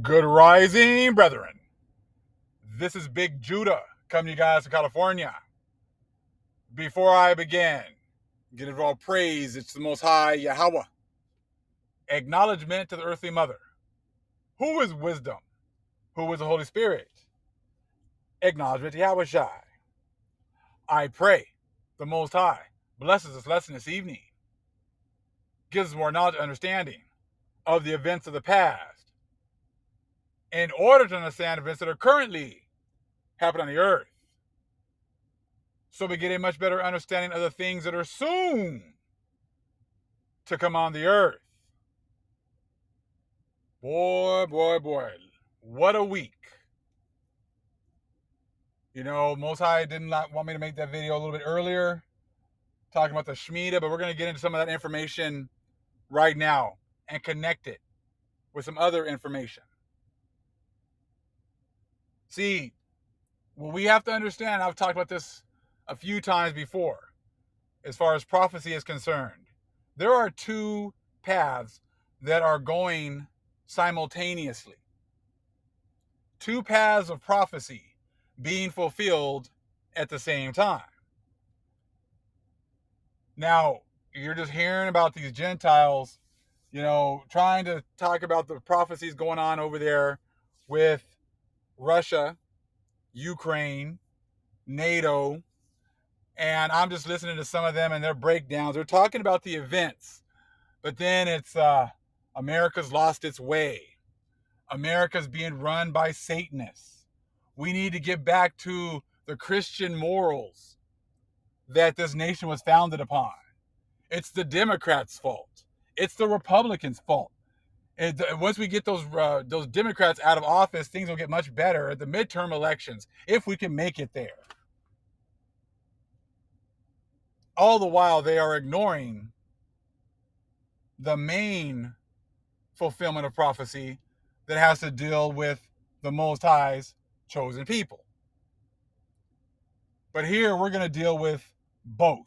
Good rising, brethren. This is Big Judah coming to you guys from California. Before I begin, give it all praise. It's the Most High Yahweh. Acknowledgement to the earthly mother. Who is wisdom? Who is the Holy Spirit? Acknowledgement to Yahweh Shai. I pray the Most High blesses this lesson this evening, gives us more knowledge and understanding of the events of the past in order to understand events that are currently happening on the earth. So we get a much better understanding of the things that are soon to come on the earth. Boy, boy, boy. What a week. You know, Most High did not want me to make that video a little bit earlier, talking about the Shemitah, but we're going to get into some of that information right now and connect it with some other information. See, what we have to understand, I've talked about this a few times before, as far as prophecy is concerned. There are two paths that are going simultaneously. Two paths of prophecy being fulfilled at the same time. Now, you're just hearing about these Gentiles, trying to talk about the prophecies going on over there with Russia, Ukraine, NATO, and I'm just listening to some of them and their breakdowns. They're talking about the events, but then it's America's lost its way. America's being run by Satanists. We need to get back to the Christian morals that this nation was founded upon. It's the Democrats' fault. It's the Republicans' fault. Once we get those Democrats out of office, things will get much better at the midterm elections, if we can make it there. All the while, they are ignoring the main fulfillment of prophecy that has to deal with the Most High's chosen people. But here, we're going to deal with both.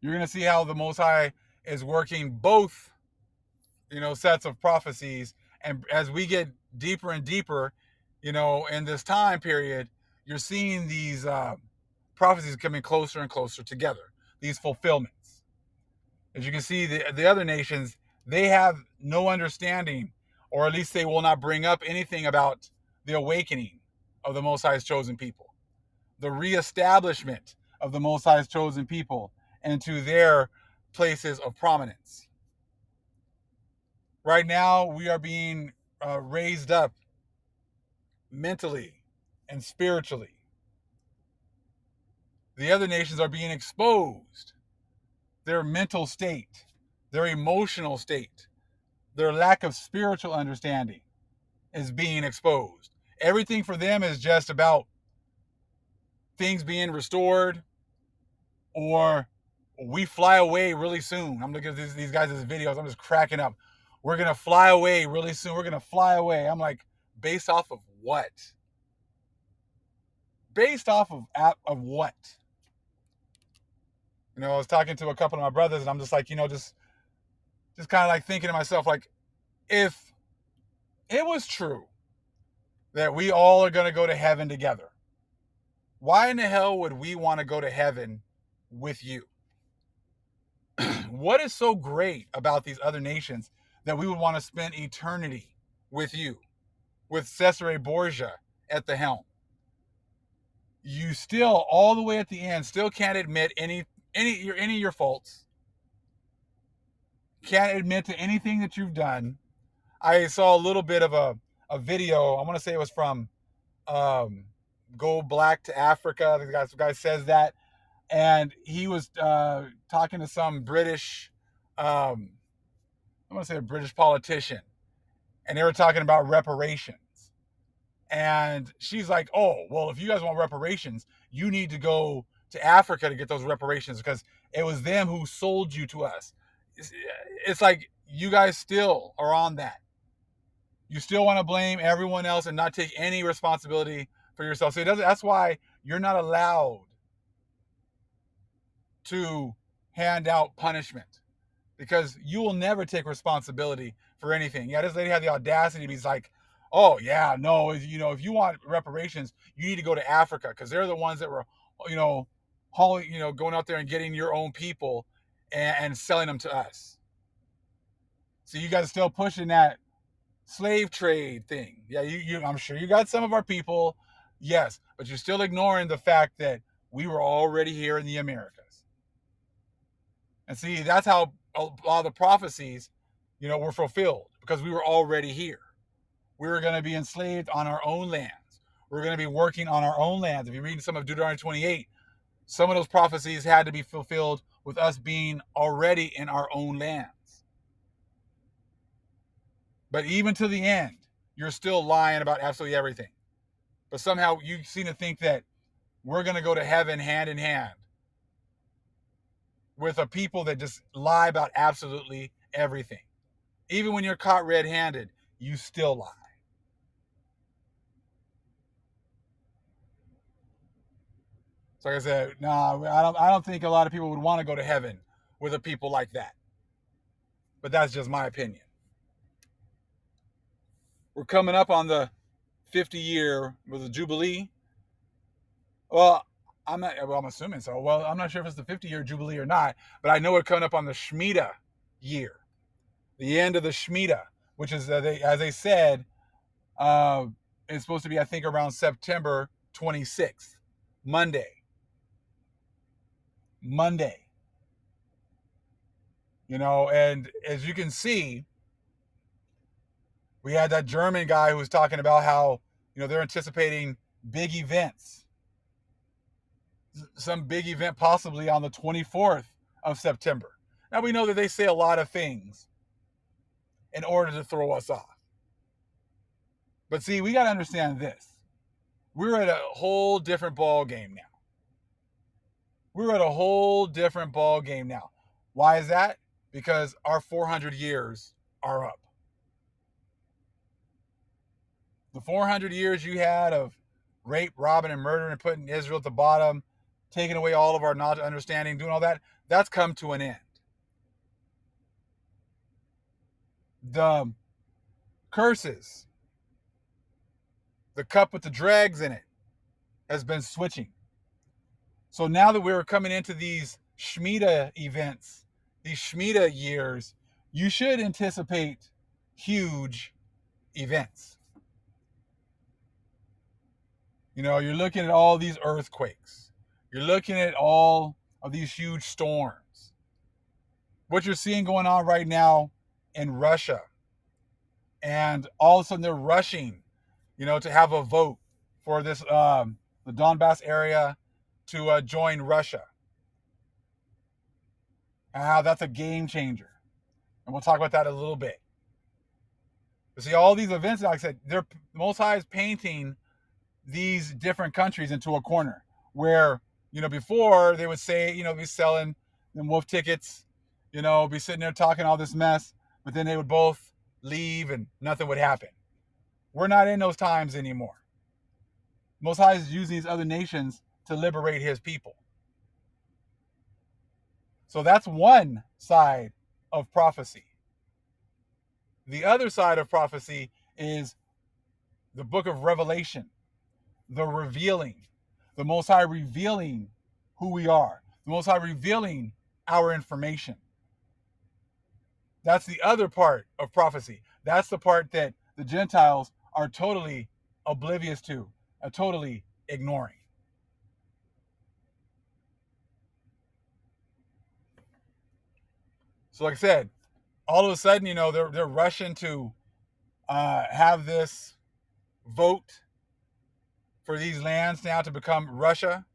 You're going to see how the Most High is working both, sets of prophecies. And as we get deeper and deeper, in this time period, you're seeing these prophecies coming closer and closer together, these fulfillments. As you can see, the other nations, they have no understanding, or at least they will not bring up anything about the awakening of the Most High's chosen people, the reestablishment of the Most High's chosen people into their places of prominence. Right now, we are being raised up mentally and spiritually. The other nations are being exposed. Their mental state, their emotional state, their lack of spiritual understanding is being exposed. Everything for them is just about things being restored, or we fly away really soon. I'm looking at these guys' videos. I'm just cracking up. We're going to fly away really soon. We're going to fly away. I'm like, based off of what? Based off of what? I was talking to a couple of my brothers, and I'm just like, just kind of like thinking to myself, like, if it was true that we all are going to go to heaven together, why in the hell would we want to go to heaven with you? What is so great about these other nations that we would want to spend eternity with you, with Cesare Borgia at the helm? You still, all the way at the end, still can't admit any of your faults. Can't admit to anything that you've done. I saw a little bit of a video. I want to say it was from Go Black to Africa. The guy says that. And he was talking to some British, I'm going to say a British politician. And they were talking about reparations. And she's like, oh, well, if you guys want reparations, you need to go to Africa to get those reparations because it was them who sold you to us. It's like you guys still are on that. You still want to blame everyone else and not take any responsibility for yourself. So that's why you're not allowed to hand out punishment, because you will never take responsibility for anything. Yeah, this lady had the audacity to be like, oh yeah, no, if you want reparations, you need to go to Africa because they're the ones that were, you know, hauling, going out there and getting your own people and selling them to us. So you guys are still pushing that slave trade thing. Yeah, I'm sure you got some of our people, yes, but you're still ignoring the fact that we were already here in the Americas. And see, that's how a lot of the prophecies, were fulfilled because we were already here. We were going to be enslaved on our own lands. We were going to be working on our own lands. If you read some of Deuteronomy 28, some of those prophecies had to be fulfilled with us being already in our own lands. But even to the end, you're still lying about absolutely everything. But somehow you seem to think that we're going to go to heaven hand in hand with a people that just lie about absolutely everything. Even when you're caught red-handed, you still lie. So like I said, no, I don't think a lot of people would want to go to heaven with a people like that. But that's just my opinion. We're coming up on the 50-year with the Jubilee. Well, I'm assuming so. Well, I'm not sure if it's the 50-year Jubilee or not, but I know we're coming up on the Shemitah year, the end of the Shemitah, which is, as they said, it's supposed to be, I think, around September 26th, Monday. And as you can see, we had that German guy who was talking about how, they're anticipating big events. Some big event possibly on the 24th of September. Now, we know that they say a lot of things in order to throw us off. But see, we got to understand this. We're at a whole different ball game now. Why is that? Because our 400 years are up. The 400 years you had of rape, robbing, and murder and putting Israel at the bottom, taking away all of our knowledge, understanding, doing all that, that's come to an end. The curses, the cup with the dregs in it, has been switching. So now that we're coming into these Shemitah events, these Shemitah years, you should anticipate huge events. You're looking at all these earthquakes. You're looking at all of these huge storms. What you're seeing going on right now in Russia, and all of a sudden they're rushing, to have a vote for this, the Donbass area to join Russia. And how that's a game changer. And we'll talk about that in a little bit. But see, all these events, like I said, the Most High is painting these different countries into a corner where, before they would say, be selling them wolf tickets, be sitting there talking all this mess, but then they would both leave and nothing would happen. We're not in those times anymore. Most High is using these other nations to liberate his people. So that's one side of prophecy. The other side of prophecy is the book of Revelation, the revealing, the Most High revealing who we are, the Most High revealing our information. That's the other part of prophecy. That's the part that the Gentiles are totally oblivious to, totally ignoring. So like I said, all of a sudden, they're rushing to have this vote for these lands now to become Russia.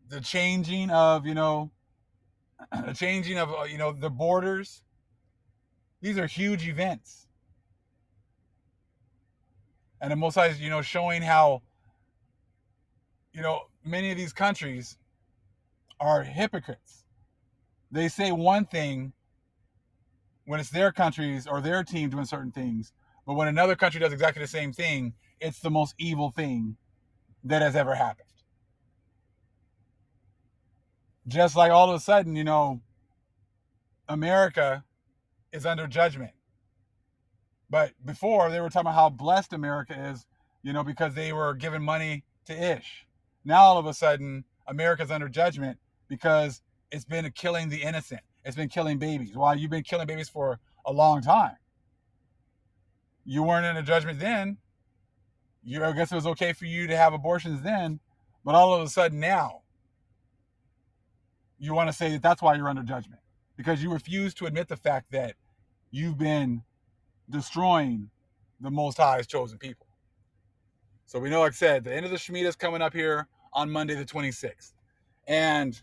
The changing of, the borders. These are huge events. And the Most High is, showing how, many of these countries are hypocrites. They say one thing when it's their countries or their team doing certain things, but when another country does exactly the same thing, it's the most evil thing that has ever happened. Just like all of a sudden, America is under judgment. But before they were talking about how blessed America is, because they were giving money to Ish. Now all of a sudden, America's under judgment because it's been killing the innocent. It's been killing babies. While you've been killing babies for a long time. You weren't in a judgment then. I guess it was okay for you to have abortions then, but all of a sudden now, you want to say that that's why you're under judgment because you refuse to admit the fact that you've been destroying the Most High's chosen people. So we know, like I said, the end of the Shemitah is coming up here on Monday the 26th. And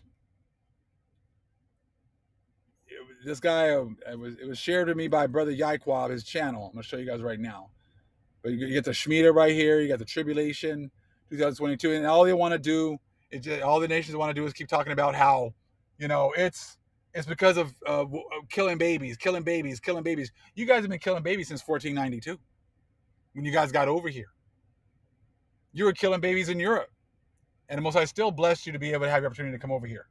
this guy, it was shared to me by Brother Yaikwab, his channel. I'm going to show you guys right now. But you get the Shemitah right here. You got the Tribulation 2022. And all they want to do, all the nations want to do is keep talking about how, it's because of killing babies. You guys have been killing babies since 1492 when you guys got over here. You were killing babies in Europe. And the Most High still blessed you to be able to have the opportunity to come over here.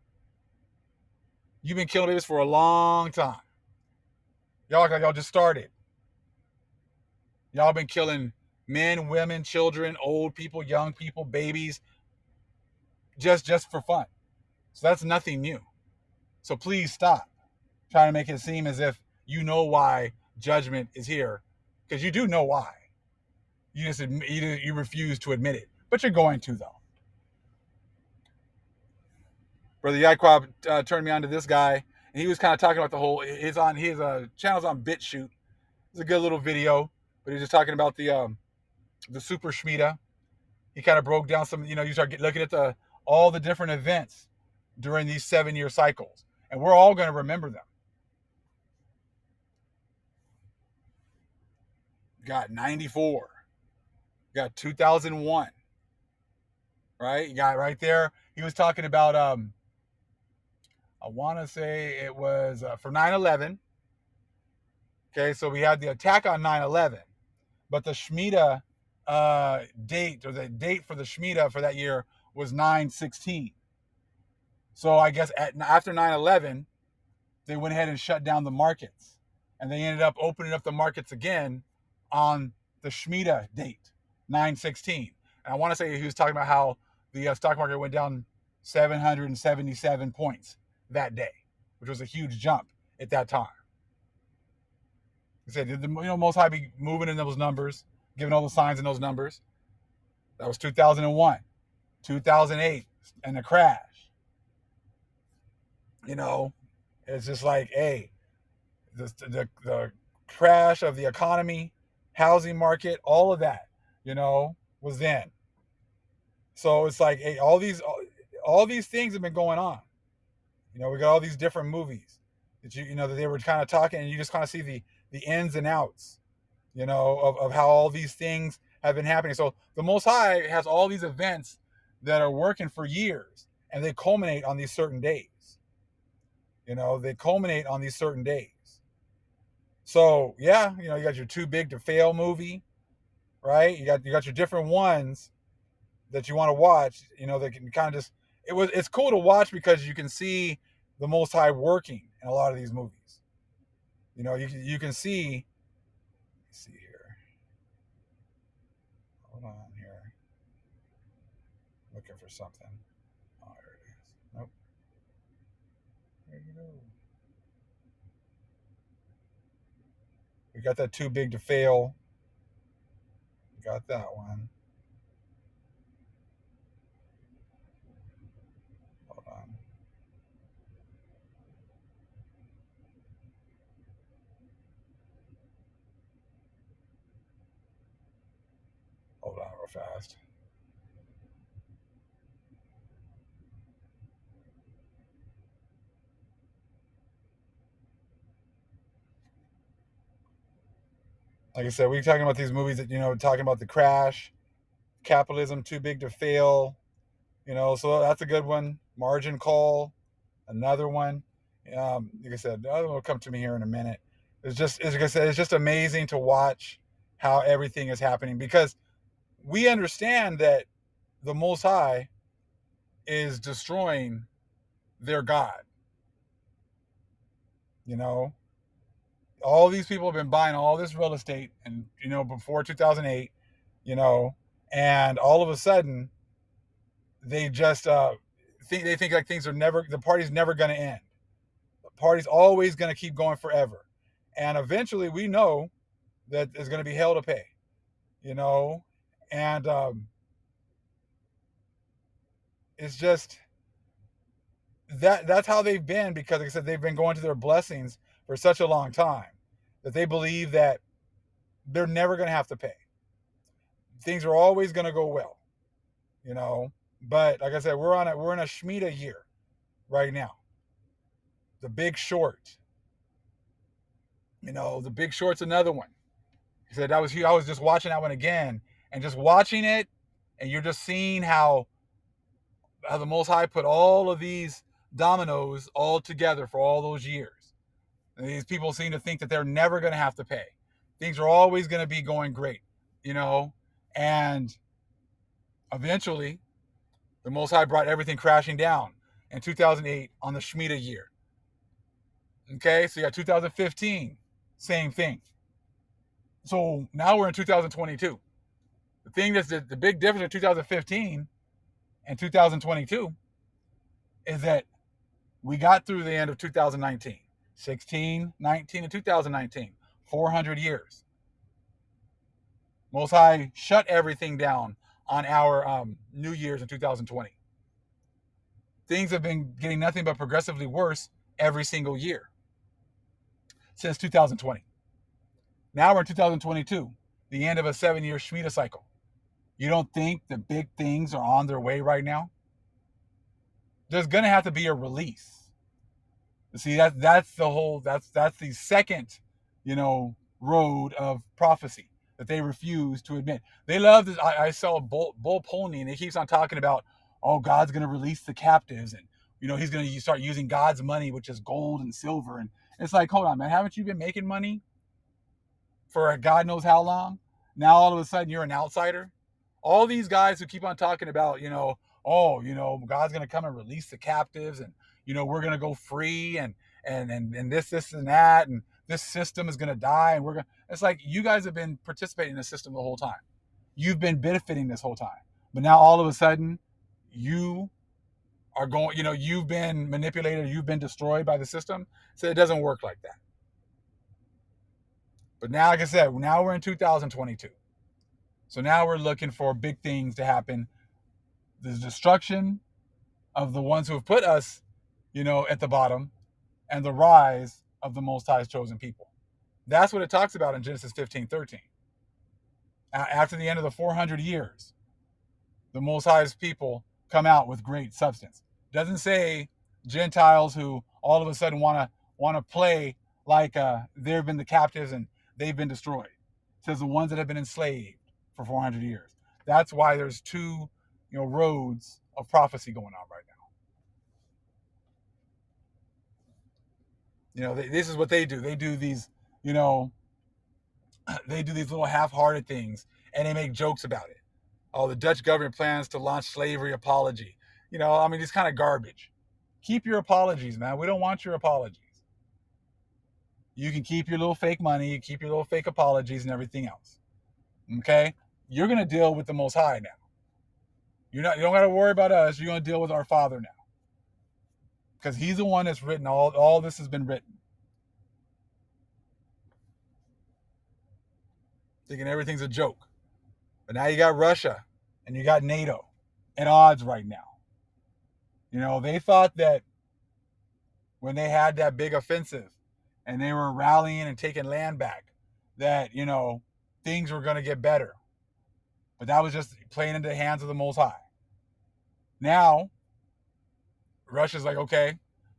You've been killing babies for a long time. Y'all just started. Y'all been killing men, women, children, old people, young people, babies, just for fun. So that's nothing new. So please stop trying to make it seem as if you know why judgment is here, because you do know why. You refuse to admit it, but you're going to though. Brother Yaikwab turned me on to this guy, and he was kind of talking about the whole. His channel's on BitChute. It's a good little video, but he's just talking about the super shmitah. He kind of broke down some. You start looking at all the different events during these 7-year cycles, and we're all going to remember them. You got 94. You got 2001. Right? You got right there. He was talking about I want to say it was for 9/11. Okay, so we had the attack on 9/11, but the Shemitah date, or the date for the Shemitah for that year, was 9/16. So I guess after 9/11, they went ahead and shut down the markets, and they ended up opening up the markets again on the Shemitah date, 9/16. And I want to say he was talking about how the stock market went down 777 points that day, which was a huge jump at that time. He said, did the Most High be moving in those numbers, giving all the signs in those numbers? That was 2001, 2008, and the crash. It's just like, hey, the crash of the economy, housing market, all of that, was then. So it's like, hey, all these things have been going on. We got all these different movies that that they were kind of talking, and you just kind of see the ins and outs, of how all these things have been happening. So the Most High has all these events that are working for years, and they culminate on these certain days. So yeah, you got your Too Big to Fail movie, right? You got your different ones that you want to watch. That can kind of just it's cool to watch because you can see the Most High working in a lot of these movies. You can see. Let's see here. Hold on here. Looking for something. Oh, there it is. Nope. There you go. We got that Too Big to Fail. We got that one. Hold on. Hold on real fast. Like I said, we're talking about these movies that, talking about the crash, capitalism, Too Big to Fail, so that's a good one. Margin Call, another one. Like I said, the other one will come to me here in a minute. Like I said, it's just amazing to watch how everything is happening, because we understand that the Most High is destroying their God. all these people have been buying all this real estate, and before 2008, and all of a sudden they just think like the party's never going to end. The party's always going to keep going forever, and eventually we know that there's going to be hell to pay, and it's just that's how they've been, because like I said, they've been going to their blessings for such a long time that they believe that they're never going to have to pay. Things are always going to go well, you know. But like I said, we're in a Shemitah year right now. The Big Short, the Big Short's another one. He said I was just watching that one again, and just watching it, and you're just seeing how the Most High put all of these dominoes all together for all those years. And these people seem to think that they're never going to have to pay. Things are always going to be going great, and eventually the Most High brought everything crashing down in 2008 on the Shemitah year. Okay, so you got 2015, same thing. So now we're in 2022. The thing that's the big difference in 2015 and 2022 is that we got through the end of 2019, 16, 19, and 2019, 400 years. Most High shut everything down on our New Year's in 2020. Things have been getting nothing but progressively worse every single year since 2020. Now we're in 2022, the end of a 7-year Shemitah cycle. You don't think the big things are on their way right now? There's going to have to be a release. See, that's the second, road of prophecy that they refuse to admit. They love this. I saw Bull Polney, and he keeps on talking about, oh, God's going to release the captives, and he's going to start using God's money, which is gold and silver. And it's like, hold on, man, haven't you been making money for God knows how long? Now all of a sudden you're an outsider. All these guys who keep on talking about, God's going to come and release the captives, and we're going to go free, and this and that, and this system is going to die, and it's like, you guys have been participating in the system the whole time. You've been benefiting this whole time. But now all of a sudden you are going, you've been manipulated, you've been destroyed by the system. So it doesn't work like that. But now, like I said, now we're in 2022. So now we're looking for big things to happen. The destruction of the ones who have put us, at the bottom, and the rise of the Most High's chosen people. That's what it talks about in Genesis 15:13. After the end of the 400 years, the Most High's people come out with great substance. It doesn't say Gentiles who all of a sudden want to play like they've been the captives and they've been destroyed. It says the ones that have been enslaved for 400 years. That's why there's two, roads of prophecy going on right now. This is what they do. They do these, they do these little half-hearted things, and they make jokes about it. Oh, the Dutch government plans to launch slavery apology. It's kind of garbage. Keep your apologies, man. We don't want your apologies. You can keep your little fake money, keep your little fake apologies and everything else. Okay? You're going to deal with the Most High now. You don't got to worry about us. You're going to deal with our Father now. Because he's the one that's written, all this has been written. Thinking everything's a joke. But now you got Russia and you got NATO at odds right now. They thought that when they had that big offensive and they were rallying and taking land back, that, things were going to get better. But that was just playing into the hands of the Most High. Now, Russia's like, okay,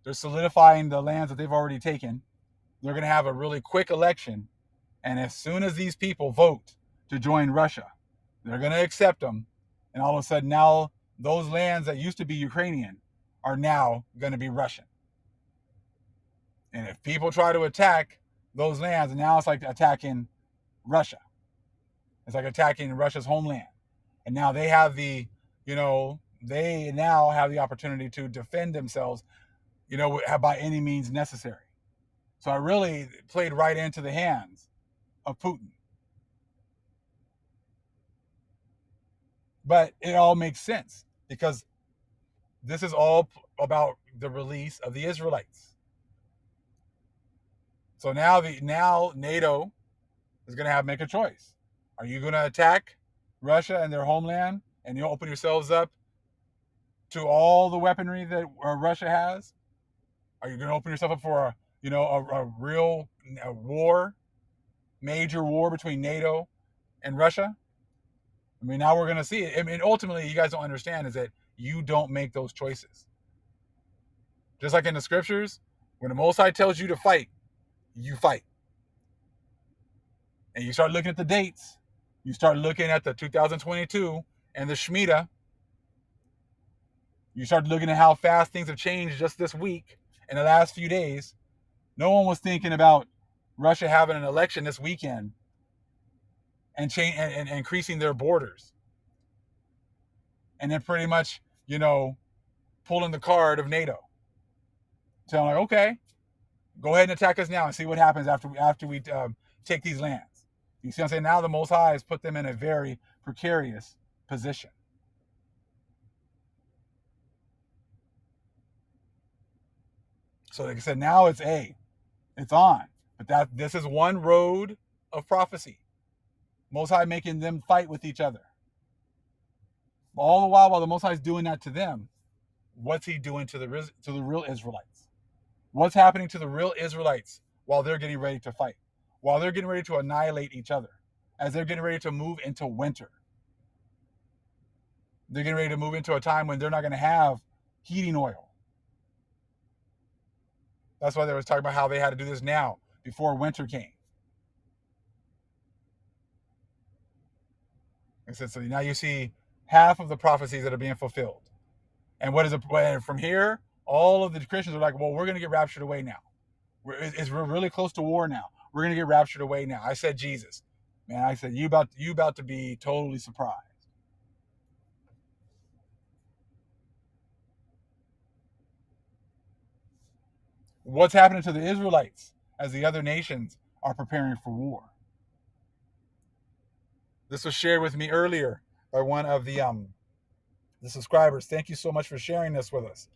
they're solidifying the lands that they've already taken. They're going to have a really quick election. And as soon as these people vote to join Russia, they're going to accept them. And all of a sudden now, those lands that used to be Ukrainian are now going to be Russian. And if people try to attack those lands, now it's like attacking Russia. It's like attacking Russia's homeland. And now they have the, they now have the opportunity to defend themselves, by any means necessary. So I really played right into the hands of Putin. But it all makes sense because this is all about the release of the Israelites. So now NATO is going to have to make a choice. Are you going to attack Russia and their homeland, and you open yourselves up to all the weaponry that Russia has? Are you going to open yourself up for a real war, major war between NATO and Russia? I mean, now we're going to see it. I mean, ultimately, you guys don't understand is that you don't make those choices. Just like in the scriptures, when the Most High tells you to fight, you fight. And you start looking at the dates. You start looking at the 2022 and the Shemitah. You start looking at how fast things have changed just this week in the last few days. No one was thinking about Russia having an election this weekend and increasing their borders. And then pretty much, pulling the card of NATO. So I'm like, okay, go ahead and attack us now and see what happens after we take these lands. You see what I'm saying? Now the Most High has put them in a very precarious position. So like I said, now it's on. But this is one road of prophecy. Most High making them fight with each other. All the while the Most High is doing that to them, what's He doing to the real Israelites? What's happening to the real Israelites while they're getting ready to fight? While they're getting ready to annihilate each other? As they're getting ready to move into winter? They're getting ready to move into a time when they're not going to have heating oil. That's why they was talking about how they had to do this now before winter came. I said, so now you see half of the prophecies that are being fulfilled. And what is it from here? All of the Christians are like, well, we're going to get raptured away now. We're really close to war now. We're going to get raptured away now. I said, Jesus, man, I said, you about to be totally surprised. What's happening to the Israelites as the other nations are preparing for war? This was shared with me earlier by one of the subscribers. Thank you so much for sharing this with us.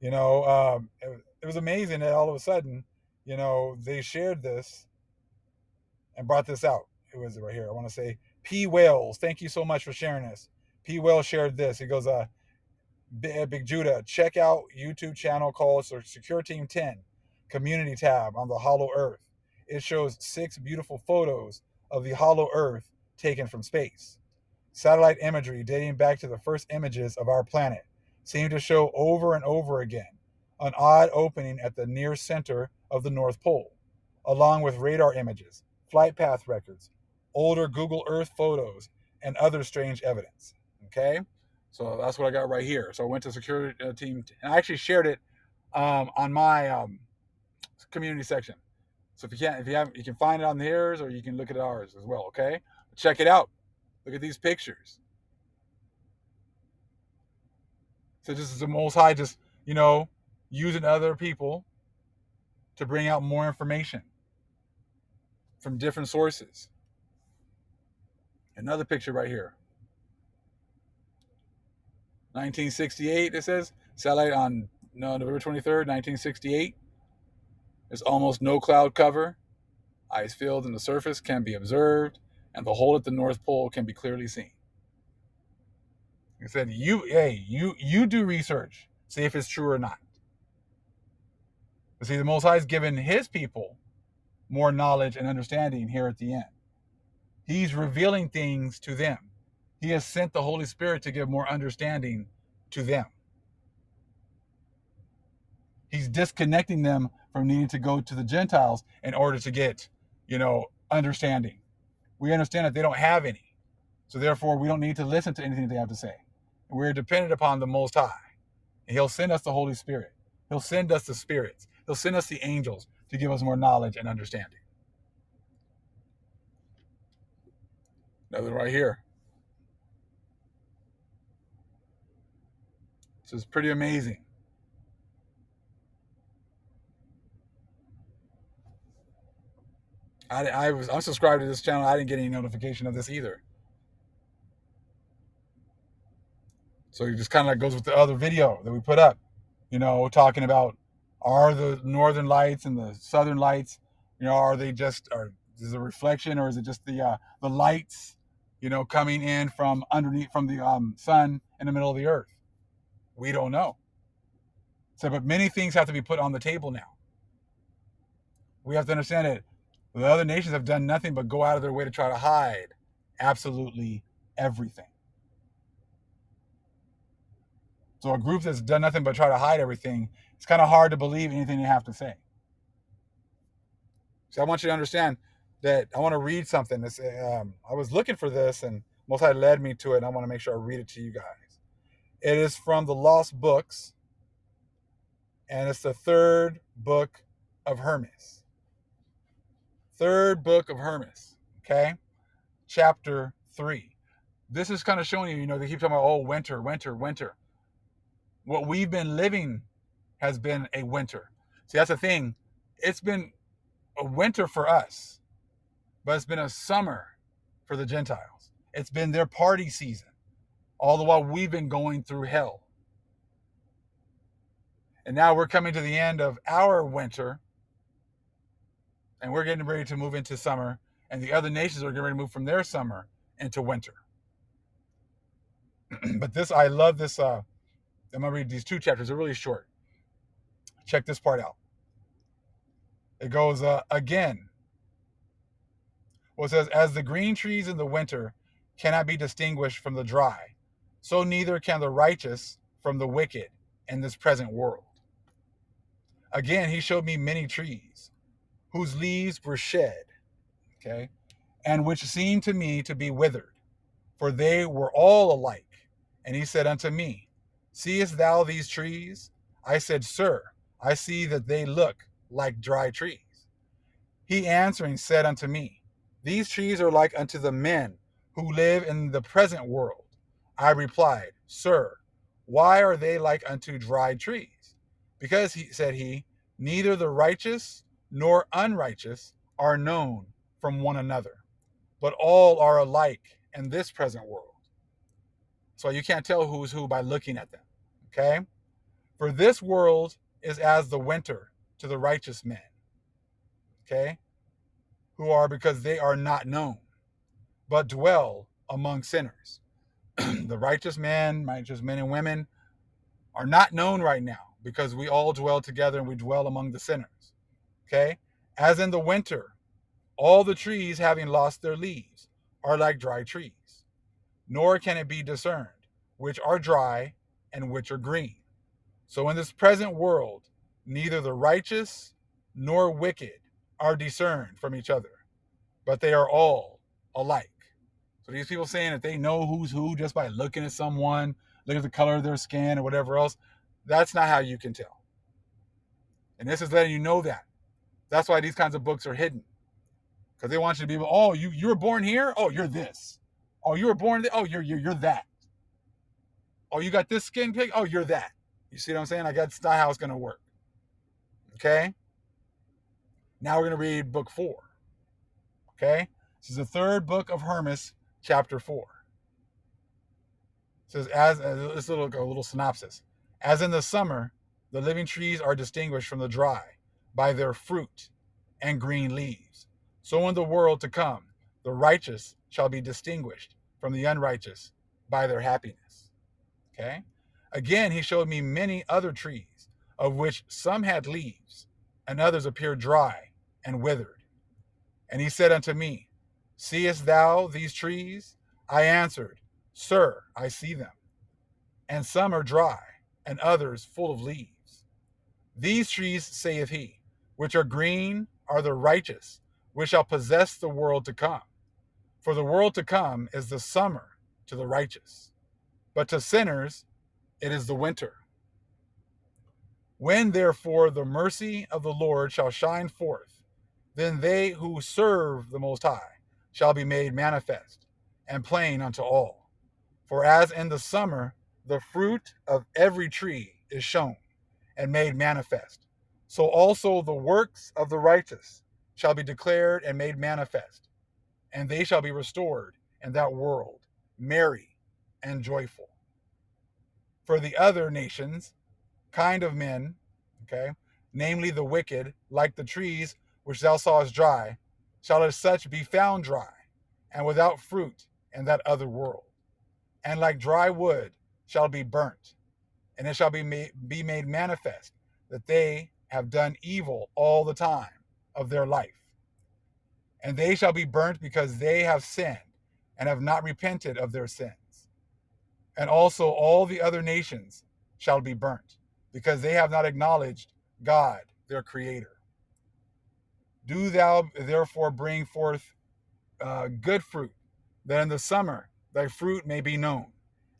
It was amazing that all of a sudden, they shared this and brought this out. Who is it right here? I want to say P. Wales. Thank you so much for sharing this. P. Wales shared this. He goes, Big Judah, check out YouTube channel called Secure Team 10 Community tab on the Hollow Earth. It shows 6 beautiful photos of the Hollow Earth taken from space. Satellite imagery dating back to the first images of our planet seem to show over and over again an odd opening at the near center of the North Pole, along with radar images, flight path records, older Google Earth photos, and other strange evidence. Okay? So that's what I got right here. So I went to security team, and I actually shared it on my community section. So if you haven't, you can find it on theirs, or you can look at ours as well. Okay, check it out. Look at these pictures. So this is the Most High, just using other people to bring out more information from different sources. Another picture right here. 1968. It says satellite on November 23rd, 1968. There's almost no cloud cover. Ice field in the surface can be observed, and the hole at the North Pole can be clearly seen. He said, you do research, see if it's true or not. But see, the Most High has given His people more knowledge and understanding here at the end. He's revealing things to them. He has sent the Holy Spirit to give more understanding to them. He's disconnecting them from needing to go to the Gentiles in order to get, understanding. We understand that they don't have any. So therefore, we don't need to listen to anything they have to say. We're dependent upon the Most High. And He'll send us the Holy Spirit. He'll send us the spirits. He'll send us the angels to give us more knowledge and understanding. Another right here. This is pretty amazing. I'm subscribed to this channel. I didn't get any notification of this either. So it just kind of like goes with the other video that we put up, talking about, are the northern lights and the southern lights, are they just, or is it a reflection, or is it just the lights, coming in from underneath, from the sun in the middle of the earth? We don't know. So, but many things have to be put on the table now. We have to understand that the other nations have done nothing but go out of their way to try to hide absolutely everything. So a group that's done nothing but try to hide everything, it's kind of hard to believe anything they have to say. So I want you to understand that I want to read something. I was looking for this, and Most High led me to it, and I want to make sure I read it to you guys. It is from the Lost Books, and it's the third book of Hermes. Third book of Hermes, okay? Chapter 3. This is kind of showing you, they keep talking about, oh, winter, winter, winter. What we've been living has been a winter. See, that's the thing. It's been a winter for us, but it's been a summer for the Gentiles. It's been their party season, all the while we've been going through hell. And now we're coming to the end of our winter, and we're getting ready to move into summer, and the other nations are getting ready to move from their summer into winter. But I love this. I'm going to read these 2 chapters. They're really short. Check this part out. It goes, again. Well, it says, as the green trees in the winter cannot be distinguished from the dry, so neither can the righteous from the wicked in this present world. Again, he showed me many trees, whose leaves were shed, okay, and which seemed to me to be withered, for they were all alike. And he said unto me, seest thou these trees? I said, Sir, I see that they look like dry trees. He answering said unto me, these trees are like unto the men who live in the present world. I replied, Sir, why are they like unto dry trees? Because, said he, neither the righteous nor unrighteous are known from one another, but all are alike in this present world. So you can't tell who's who by looking at them, okay? For this world is as the winter to the righteous men, okay? Who are, because they are not known, but dwell among sinners. The righteous men and women are not known right now because we all dwell together and we dwell among the sinners. Okay? As in the winter, all the trees having lost their leaves are like dry trees, nor can it be discerned which are dry and which are green. So in this present world, neither the righteous nor wicked are discerned from each other, but they are all alike. So these people saying that they know who's who just by looking at someone, look at the color of their skin or whatever else, that's not how you can tell. And this is letting you know that. That's why these kinds of books are hidden. Because they want you to be able, oh, you were born here? Oh, you're this. Oh, you were born there? Oh, you're that. Oh, you got this skin pig? Oh, you're that. You see what I'm saying? Like, that's not how it's going to work. Okay? Now we're going to read book 4. Okay? This is the third book of Hermes, chapter 4. It says, this little synopsis. As in the summer, the living trees are distinguished from the dry by their fruit and green leaves. So in the world to come, the righteous shall be distinguished from the unrighteous by their happiness. Okay? Again, he showed me many other trees, of which some had leaves, and others appeared dry and withered. And he said unto me, seest thou these trees? I answered, Sir, I see them. And some are dry, and others full of leaves. These trees, saith he, which are green are the righteous, which shall possess the world to come. For the world to come is the summer to the righteous, but to sinners it is the winter. When therefore the mercy of the Lord shall shine forth, then they who serve the Most High shall be made manifest and plain unto all. For as in the summer the fruit of every tree is shown and made manifest, so also the works of the righteous shall be declared and made manifest, and they shall be restored in that world, merry and joyful. For the other nations, kind of men, okay, namely the wicked, like the trees which thou sawest dry, shall as such be found dry, and without fruit in that other world. And like dry wood shall be burnt, and it shall be made manifest that they have done evil all the time of their life. And they shall be burnt because they have sinned and have not repented of their sins. And also all the other nations shall be burnt because they have not acknowledged God, their Creator. Do thou therefore bring forth good fruit, that in the summer thy fruit may be known,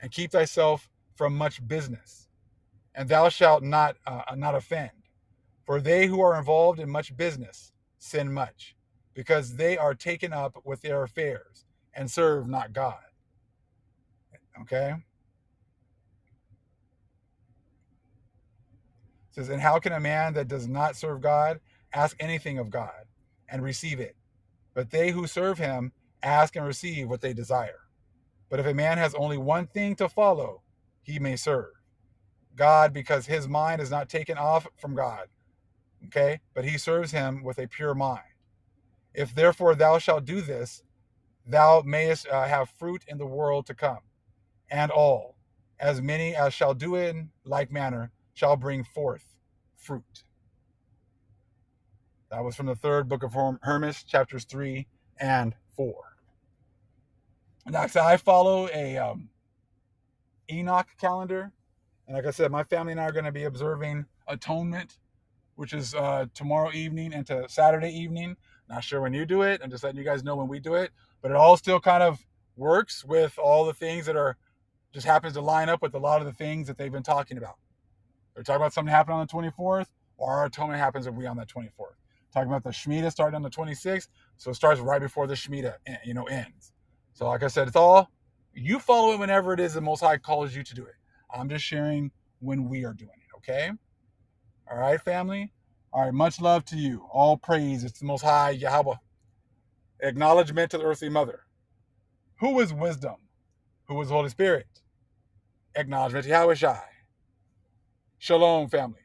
and keep thyself from much business, and thou shalt not offend. For they who are involved in much business sin much, because they are taken up with their affairs and serve not God. Okay? It says, and how can a man that does not serve God ask anything of God and receive it? But they who serve him ask and receive what they desire. But if a man has only one thing to follow, he may serve God because his mind is not taken off from God. Okay? But he serves him with a pure mind. If therefore thou shalt do this, thou mayest have fruit in the world to come. And all, as many as shall do it in like manner, shall bring forth fruit. That was from the third book of Hermas, chapters 3 and 4. Now, so I follow a Enoch calendar. And like I said, my family and I are going to be observing atonement, which is tomorrow evening into Saturday evening. Not sure when you do it. I'm just letting you guys know when we do it. But it all still kind of works with all the things that are just happens to line up with a lot of the things that they've been talking about. They're talking about something happening on the 24th, or our atonement happens if we on the 24th. Talking about the Shemitah starting on the 26th, so it starts right before the Shemitah, ends. So like I said, it's all you follow it whenever it is the Most High calls you to do it. I'm just sharing when we are doing it. Okay. All right, family. All right. Much love to you. All praise. It's the Most High Yahweh. Acknowledgement to the earthly mother. Who is wisdom? Who is Holy Spirit? Acknowledgement to Yahweh Shai. Shalom, family.